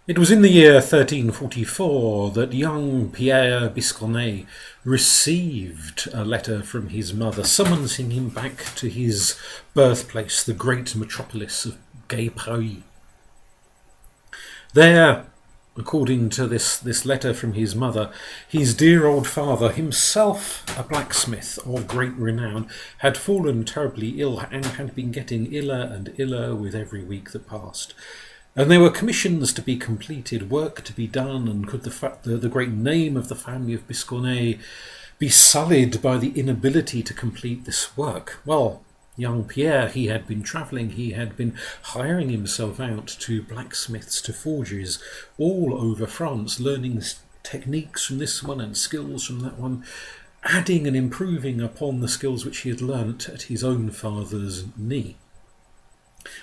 It was in the year 1344 that young Pierre Biscornet received a letter from his mother summoning him back to his birthplace, the great metropolis of Gay Praui. There, according to this letter from his mother, his dear old father, himself a blacksmith of great renown, had fallen terribly ill and had been getting iller and iller with every week that passed. And there were commissions to be completed, work to be done, and could the great name of the family of Biscornet be sullied by the inability to complete this work? Well, young Pierre, he had been travelling, he had been hiring himself out to blacksmiths, to forges, all over France, learning techniques from this one and skills from that one, adding and improving upon the skills which he had learnt at his own father's knee.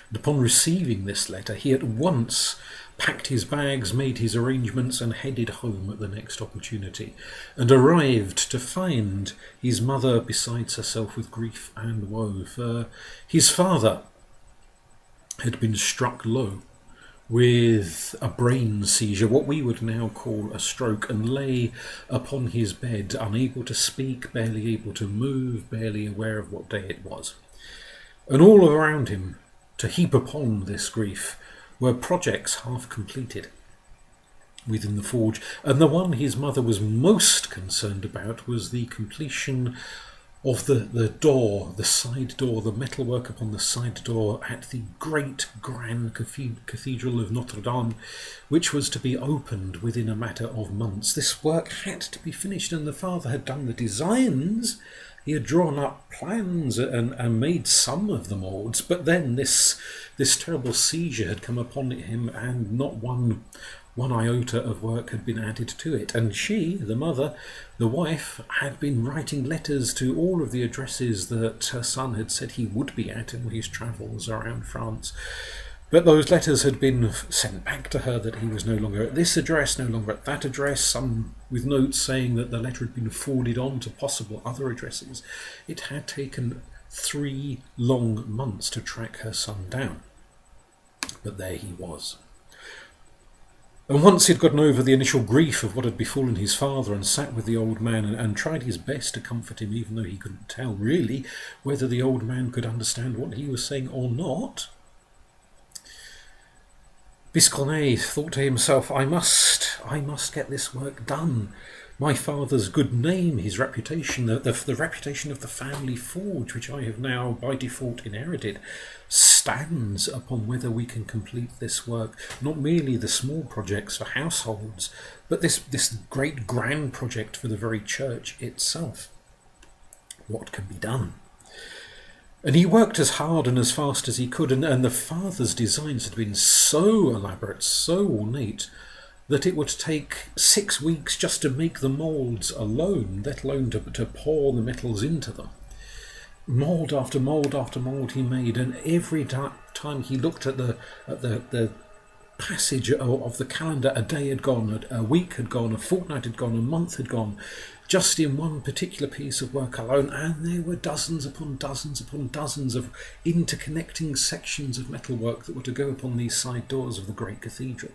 And upon receiving this letter, he at once packed his bags, made his arrangements, and headed home at the next opportunity, and arrived to find his mother beside herself with grief and woe, for his father had been struck low with a brain seizure, what we would now call a stroke, and lay upon his bed, unable to speak, barely able to move, barely aware of what day it was. And all around him, to heap upon this grief, were projects half completed within the forge, and the one his mother was most concerned about was the completion of the door, the side door, the metalwork upon the side door at the great grand Cathedral of Notre, which was to be opened within a matter of months. This work had to be finished, and the father had done the designs. He had drawn up plans and made some of the moulds, but then this terrible seizure had come upon him, and not one iota of work had been added to it. And she, the mother, the wife, had been writing letters to all of the addresses that her son had said he would be at in his travels around France. But those letters had been sent back to her that he was no longer at this address, no longer at that address, some with notes saying that the letter had been forwarded on to possible other addresses. It had taken 3 long months to track her son down. But there he was. And once he'd gotten over the initial grief of what had befallen his father and sat with the old man and tried his best to comfort him, even though he couldn't tell really whether the old man could understand what he was saying or not, Biscornet thought to himself, I must get this work done. My father's good name, his reputation, the reputation of the family forge, which I have now by default inherited, stands upon whether we can complete this work. Not merely the small projects for households, but this great grand project for the very church itself. What can be done? And he worked as hard and as fast as he could, and the father's designs had been so elaborate, so ornate, that it would take 6 weeks just to make the moulds alone, let alone to pour the metals into them. Mould after mould after mould he made, and every time he looked at the passage of the calendar, a day had gone, a week had gone, a fortnight had gone, a month had gone, just in one particular piece of work alone, and there were dozens upon dozens upon dozens of interconnecting sections of metalwork that were to go upon these side doors of the great cathedral.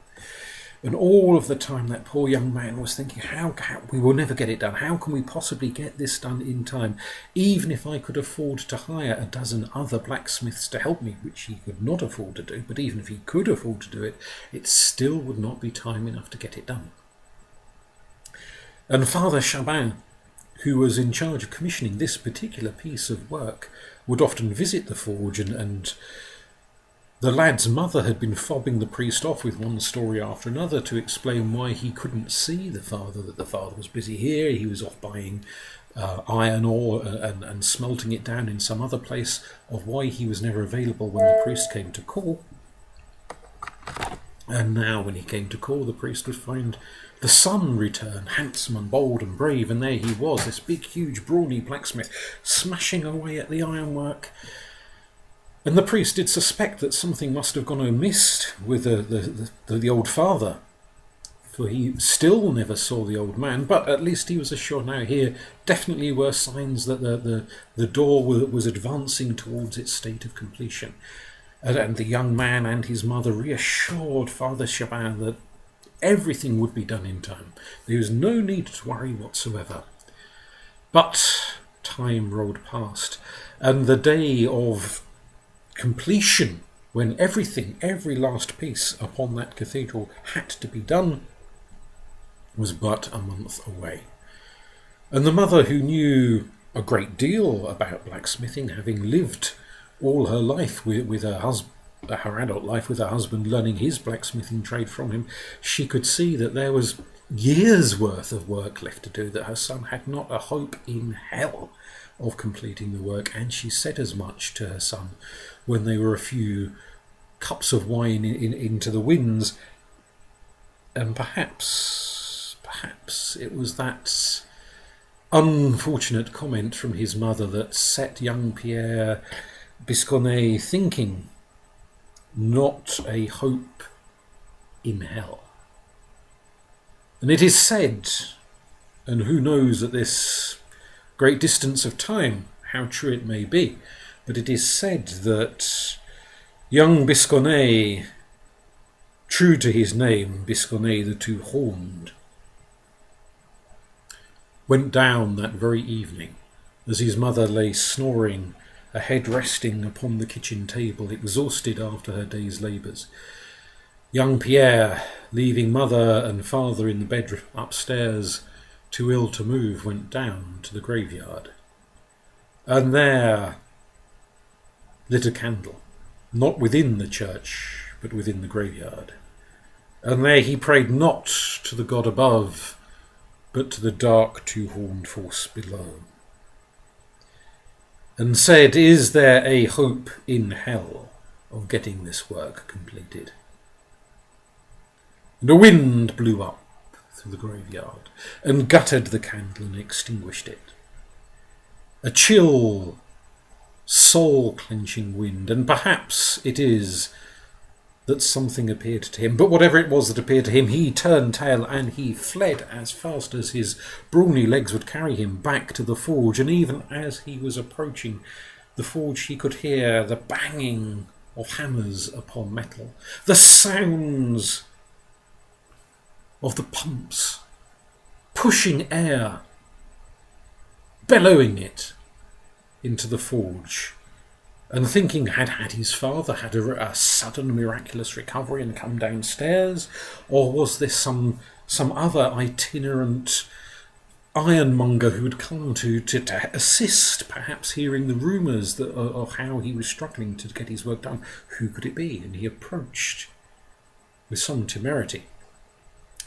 And all of the time that poor young man was thinking, how we will never get it done. How can we possibly get this done in time? Even if I could afford to hire a dozen other blacksmiths to help me, which he could not afford to do, but even if he could afford to do it, it still would not be time enough to get it done. And Father Chabin, who was in charge of commissioning this particular piece of work, would often visit the forge, and the lad's mother had been fobbing the priest off with one story after another to explain why he couldn't see the father, that the father was busy here, he was off buying iron ore and smelting it down in some other place, of why he was never available when the priest came to call. And now when he came to call, the priest would find the son return, handsome and bold and brave, and there he was, this big, huge, brawny blacksmith, smashing away at the ironwork. And the priest did suspect that something must have gone amiss with the old father, for he still never saw the old man, but at least he was assured now here definitely were signs that the door was advancing towards its state of completion. And the young man and his mother reassured Father Chabin that Everything would be done in time. There was no need to worry whatsoever. But time rolled past, and the day of completion, when everything, every last piece upon that cathedral had to be done, was but a month away. And the mother, who knew a great deal about blacksmithing, having lived all her life with her husband, her adult life with her husband, learning his blacksmithing trade from him, she could see that there was years' worth of work left to do, that her son had not a hope in hell of completing the work, and she said as much to her son when they were a few cups of wine into the winds. And perhaps it was that unfortunate comment from his mother that set young Pierre Biscornet thinking. Not a hope in hell. And it is said, and who knows at this great distance of time how true it may be, but it is said that young Biscornet, true to his name, Biscornet the Two-Horned, went down that very evening as his mother lay snoring, a head resting upon the kitchen table, exhausted after her day's labours. Young Pierre, leaving mother and father in the bed upstairs, too ill to move, went down to the graveyard. And there lit a candle, not within the church, but within the graveyard. And there he prayed not to the God above, but to the dark two-horned force below, and said, "Is there a hope in hell of getting this work completed?" And a wind blew up through the graveyard and guttered the candle and extinguished it. A chill, soul-clenching wind, and perhaps it is that something appeared to him. But whatever it was that appeared to him, he turned tail and he fled as fast as his brawny legs would carry him back to the forge. And even as he was approaching the forge, he could hear the banging of hammers upon metal, the sounds of the pumps pushing air, bellowing it into the forge. And thinking, had his father had a sudden miraculous recovery and come downstairs? Or was this some other itinerant ironmonger who had come to assist, perhaps hearing the rumours of how he was struggling to get his work done? Who could it be? And he approached with some temerity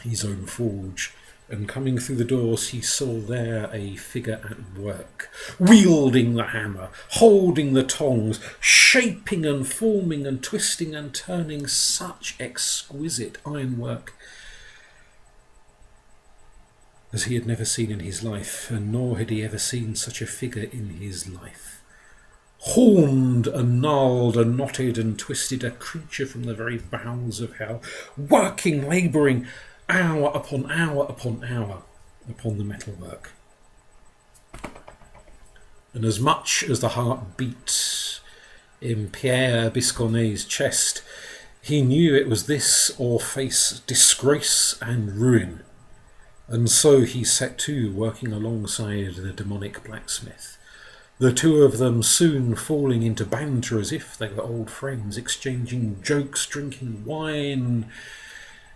his own forge, and coming through the doors he saw there a figure at work, wielding the hammer, holding the tongs, shaping and forming and twisting and turning such exquisite ironwork as he had never seen in his life, and nor had he ever seen such a figure in his life. Horned and gnarled and knotted and twisted, a creature from the very bowels of hell, working, labouring, hour upon hour upon hour upon the metalwork. And as much as the heart beat in Pierre Biscornet's chest, he knew it was this or face disgrace and ruin. And so he set to working alongside the demonic blacksmith, the two of them soon falling into banter as if they were old friends, exchanging jokes, drinking wine,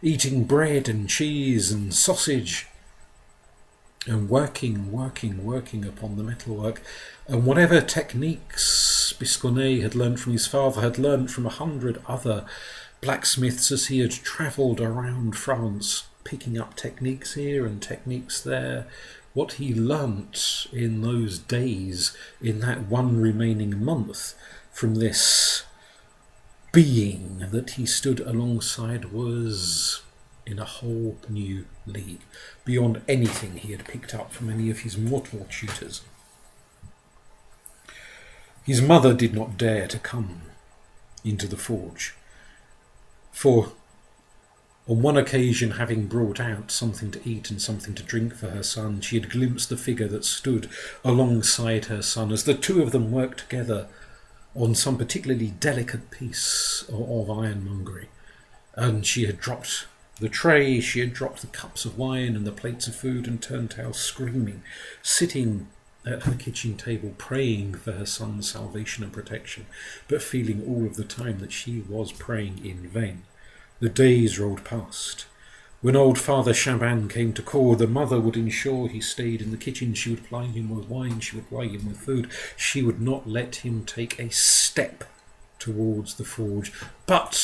eating bread and cheese and sausage, and working upon the metalwork. And whatever techniques Biscornet had learnt from his father, had learnt from 100 other blacksmiths as he had travelled around France, picking up techniques here and techniques there. What he learnt in those days, in that one remaining month from this being that he stood alongside, was in a whole new league, beyond anything he had picked up from any of his mortal tutors. His mother did not dare to come into the forge, for on one occasion, having brought out something to eat and something to drink for her son, she had glimpsed the figure that stood alongside her son as the two of them worked together on some particularly delicate piece of ironmongery, and she had dropped The tray, she had dropped the cups of wine and the plates of food and turned tail screaming, sitting at her kitchen table praying for her son's salvation and protection, but feeling all of the time that she was praying in vain. The days rolled past. When old Father Chaban came to call, the mother would ensure he stayed in the kitchen. She would ply him with wine, she would ply him with food. She would not let him take a step towards the forge. But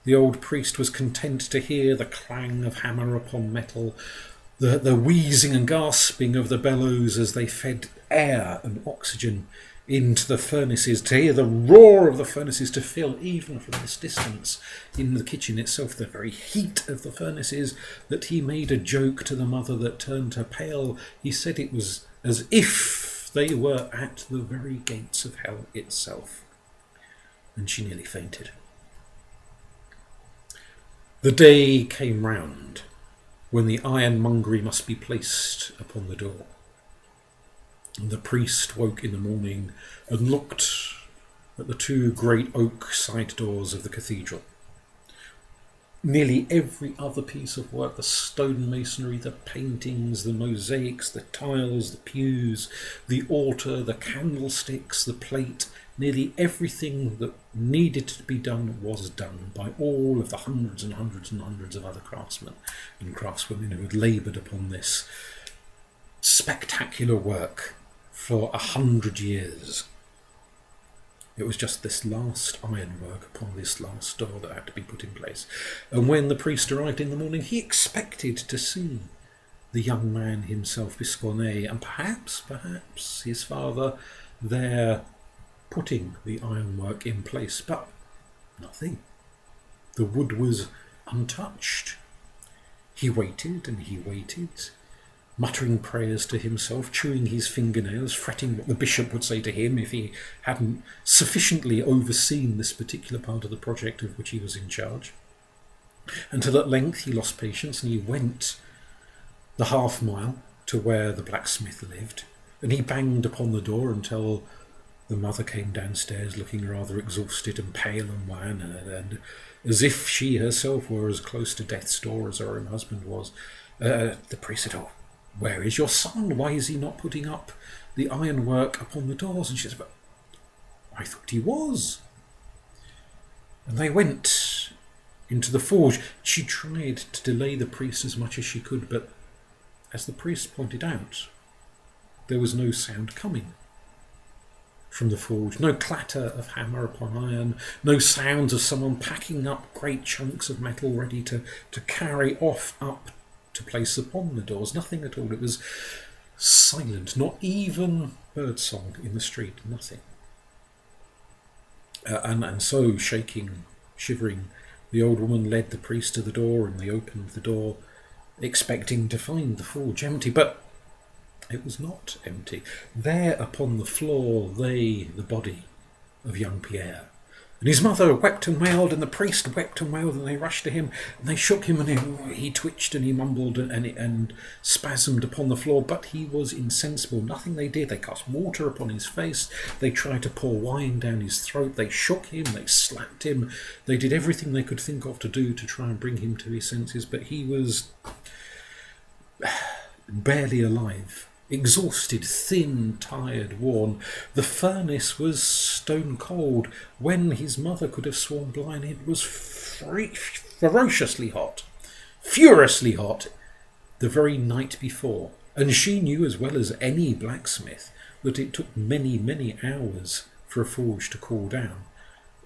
the old priest was content to hear the clang of hammer upon metal, the wheezing and gasping of the bellows as they fed air and oxygen into the furnaces, to hear the roar of the furnaces, to feel even from this distance in the kitchen itself the very heat of the furnaces, that he made a joke to the mother that turned her pale. He said it was as if they were at the very gates of hell itself. And she nearly fainted. The day came round when the ironmongery must be placed upon the door. And the priest woke in the morning and looked at the two great oak side doors of the cathedral. Nearly every other piece of work, the stone masonry, the paintings, the mosaics, the tiles, the pews, the altar, the candlesticks, the plate, nearly everything that needed to be done was done by all of the hundreds and hundreds and hundreds of other craftsmen and craftswomen who had laboured upon this spectacular work for 100 years. It was just this last ironwork upon this last door that had to be put in place. And when the priest arrived in the morning, he expected to see the young man himself, Biscornet, and perhaps his father there putting the ironwork in place. But nothing. The wood was untouched. He waited and he waited, muttering prayers to himself, chewing his fingernails, fretting what the bishop would say to him if he hadn't sufficiently overseen this particular part of the project of which he was in charge. Until at length he lost patience and he went the half mile to where the blacksmith lived, and he banged upon the door until the mother came downstairs looking rather exhausted and pale and wan, and as if she herself were as close to death's door as her own husband was. The priest said, "Oh, where is your son? Why is he not putting up the ironwork upon the doors?" And she said, "But I thought he was." And they went into the forge. She tried to delay the priest as much as she could, but as the priest pointed out, there was no sound coming from the forge, no clatter of hammer upon iron, no sounds of someone packing up great chunks of metal ready to carry off up to place upon the doors. Nothing at all. It was silent, not even birdsong in the street, nothing. And so, shaking, shivering, the old woman led the priest to the door, and they opened the door, expecting to find the forge empty, but it was not empty. There upon the floor lay the body of young Pierre. And his mother wept and wailed, and the priest wept and wailed, and they rushed to him, and they shook him, and he twitched, and he mumbled, and spasmed upon the floor, but he was insensible. Nothing they did. They cast water upon his face, they tried to pour wine down his throat, they shook him, they slapped him, they did everything they could think of to do to try and bring him to his senses, but he was barely alive. Exhausted, thin, tired, worn. The furnace was stone cold. When his mother could have sworn blind, it was ferociously hot, furiously hot, the very night before. And she knew as well as any blacksmith that it took many, many hours for a forge to cool down.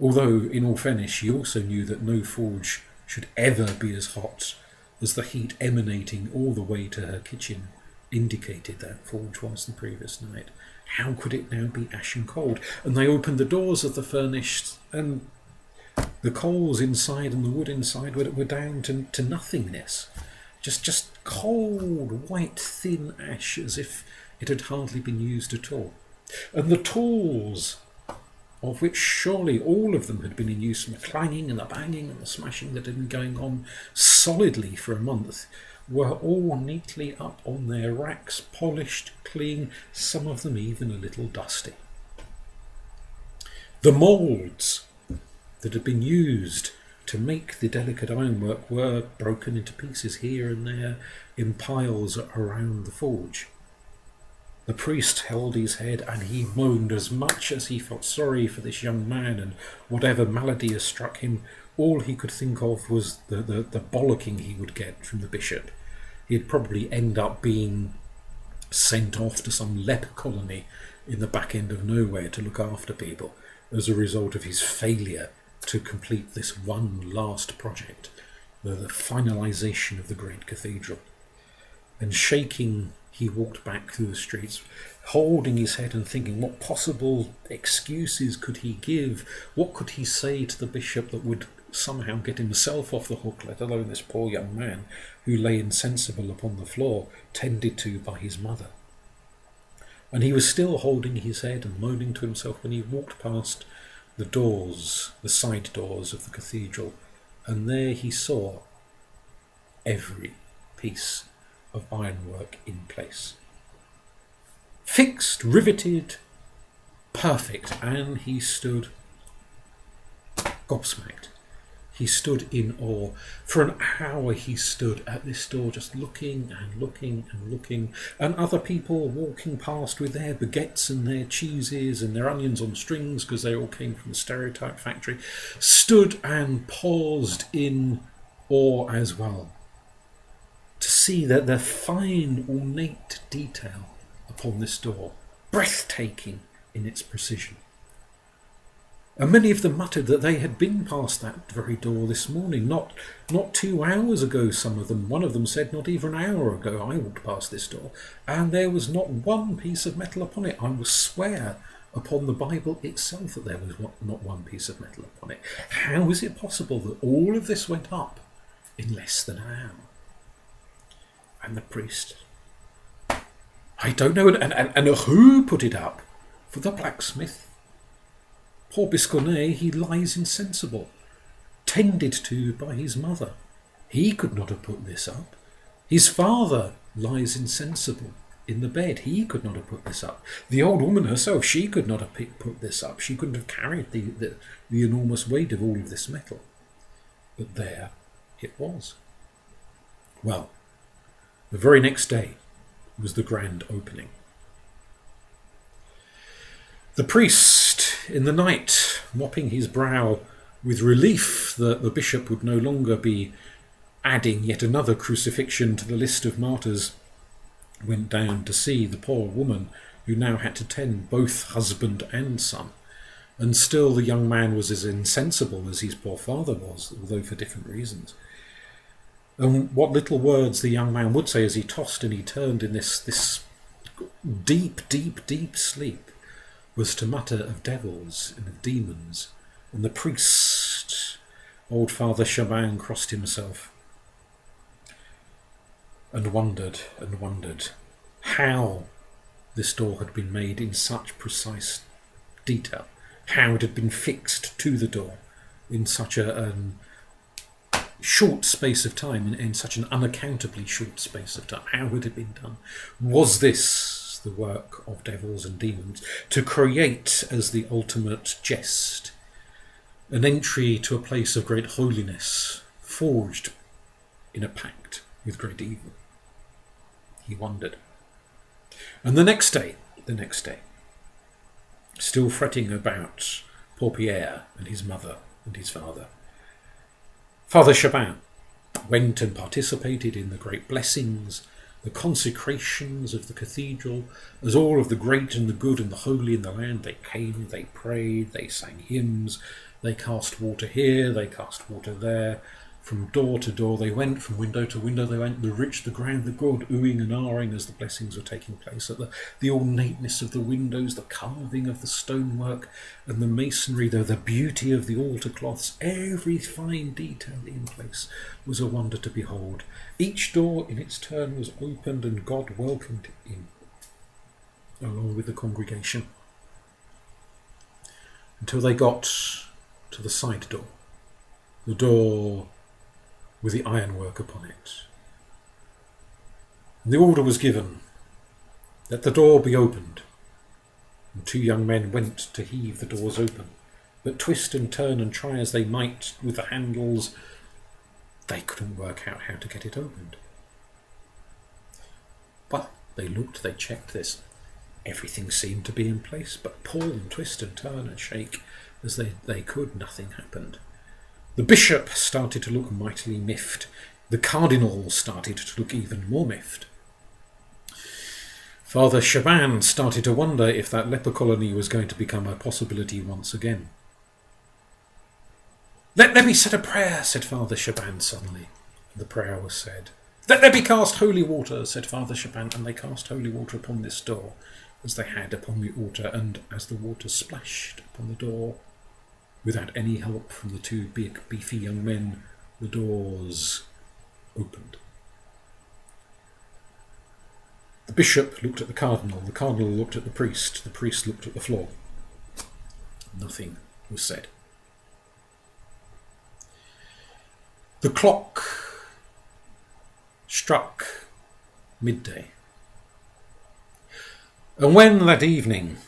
Although, in all fairness, she also knew that no forge should ever be as hot as the heat emanating all the way to her kitchen indicated that forge was the previous night. How could it now be ashen cold? And they opened the doors of the furnace, and the coals inside and the wood inside were down to nothingness. Just cold, white, thin ash, as if it had hardly been used at all. And the tools, of which surely all of them had been in use, and the clanging and the banging and the smashing that had been going on solidly for a month, were all neatly up on their racks, polished, clean, some of them even a little dusty. The moulds that had been used to make the delicate ironwork were broken into pieces here and there in piles around the forge. The priest held his head and he moaned as much as he felt sorry for this young man and whatever malady has struck him. All he could think of was the bollocking he would get from the bishop. He'd probably end up being sent off to some leper colony in the back end of nowhere to look after people as a result of his failure to complete this one last project, the finalisation of the great cathedral. And shaking, he walked back through the streets, holding his head and thinking, what possible excuses could he give? What could he say to the bishop that would somehow get himself off the hook, let alone this poor young man who lay insensible upon the floor, tended to by his mother? And he was still holding his head and moaning to himself when he walked past the doors, the side doors of the cathedral, and there he saw every piece of ironwork in place. Fixed, riveted, perfect, and he stood gobsmacked. He stood in awe. For an hour he stood at this door just looking and looking and looking, and other people walking past with their baguettes and their cheeses and their onions on strings because they all came from the stereotype factory, stood and paused in awe as well, to see that the fine ornate detail upon this door, breathtaking in its precision. And many of them muttered that they had been past that very door this morning, not 2 hours ago, some of them. One of them said not even an hour ago I walked past this door, and there was not one piece of metal upon it. I will swear upon the Bible itself that there was not one piece of metal upon it. How is it possible that all of this went up in less than an hour? And the priest, I don't know, and who put it up? For the blacksmith. Poor Biscornet, he lies insensible, tended to by his mother. He could not have put this up. His father lies insensible in the bed. He could not have put this up. The old woman herself, she could not have put this up. She couldn't have carried the enormous weight of all of this metal. But there it was. Well, the very next day was the grand opening. The priest, in the night, mopping his brow with relief that the bishop would no longer be adding yet another crucifixion to the list of martyrs, went down to see the poor woman who now had to tend both husband and son. And still the young man was as insensible as his poor father was, although for different reasons. And what little words the young man would say as he tossed and he turned in this deep, deep, deep sleep was to mutter of devils and of demons. And the priest, old Father Chabin, crossed himself and wondered how this door had been made in such precise detail, how it had been fixed to the door in such a short space of time, in such an unaccountably short space of time. How had it been done? Was this the work of devils and demons to create as the ultimate jest an entry to a place of great holiness forged in a pact with great evil? He wondered. And the next day, still fretting about poor Pierre and his mother and his father, Father Chabin went and participated in the great blessings, the consecrations of the cathedral, as all of the great and the good and the holy in the land. They came, they prayed, they sang hymns, they cast water here, they cast water there. From door to door they went, from window to window they went, the rich, the grand, the good, oohing and ahhing as the blessings were taking place. At the ornateness of the windows, the carving of the stonework and the masonry, the beauty of the altar cloths, every fine detail in place was a wonder to behold. Each door in its turn was opened and God welcomed in, along with the congregation, until they got to the side door, the door with the ironwork upon it. And the order was given that the door be opened, and 2 young men went to heave the doors open, but twist and turn and try as they might with the handles, they couldn't work out how to get it opened. Well, they looked, they checked this. Everything seemed to be in place, but pull and twist and turn and shake as they could, nothing happened. The bishop started to look mightily miffed. The cardinal started to look even more miffed. Father Shaban started to wonder if that leper colony was going to become a possibility once again. Let me say a prayer, said Father Shaban suddenly. The prayer was said. Let me cast holy water, said Father Shaban, and they cast holy water upon this door, as they had upon the altar, and as the water splashed upon the door, without any help from the two big, beefy young men, the doors opened. The bishop looked at the cardinal looked at the priest looked at the floor. Nothing was said. The clock struck midday. And when that evening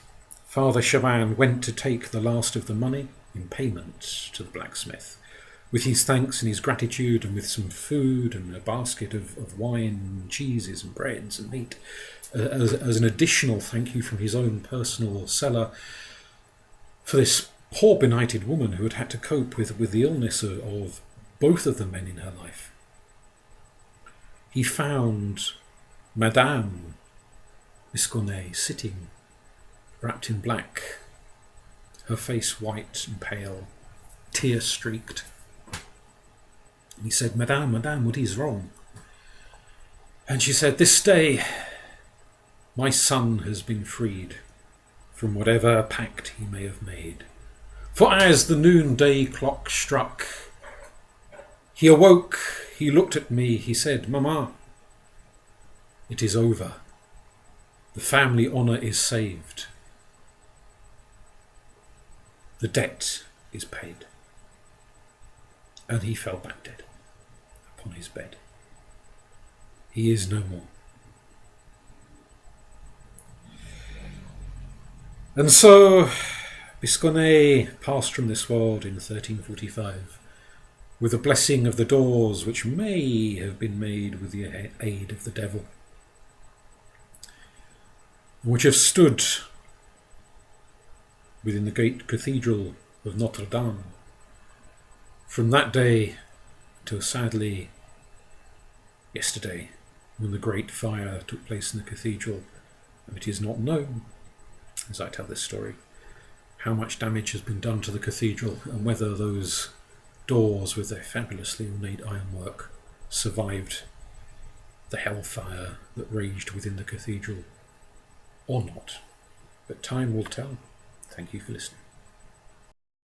Father Shaban went to take the last of the money in payment to the blacksmith, with his thanks and his gratitude, and with some food and a basket of wine and cheeses and breads and meat, as an additional thank you from his own personal cellar for this poor benighted woman who had to cope with the illness of both of the men in her life. He found Madame Biscornet sitting, wrapped in black, her face white and pale, tear-streaked. And he said, Madame, what is wrong? And she said, this day my son has been freed from whatever pact he may have made. For as the noonday clock struck, he awoke, he looked at me, he said, Mama, it is over. The family honour is saved. The debt is paid. And he fell back dead upon his bed. He is no more. And so Biscornet passed from this world in 1345 with the blessing of the doors which may have been made with the aid of the devil, which have stood within the great Cathedral of Notre Dame from that day till sadly yesterday, when the great fire took place in the cathedral. And it is not known, as I tell this story, how much damage has been done to the cathedral, and whether those doors with their fabulously ornate ironwork survived the hellfire that raged within the cathedral or not. But time will tell. Thank you for listening.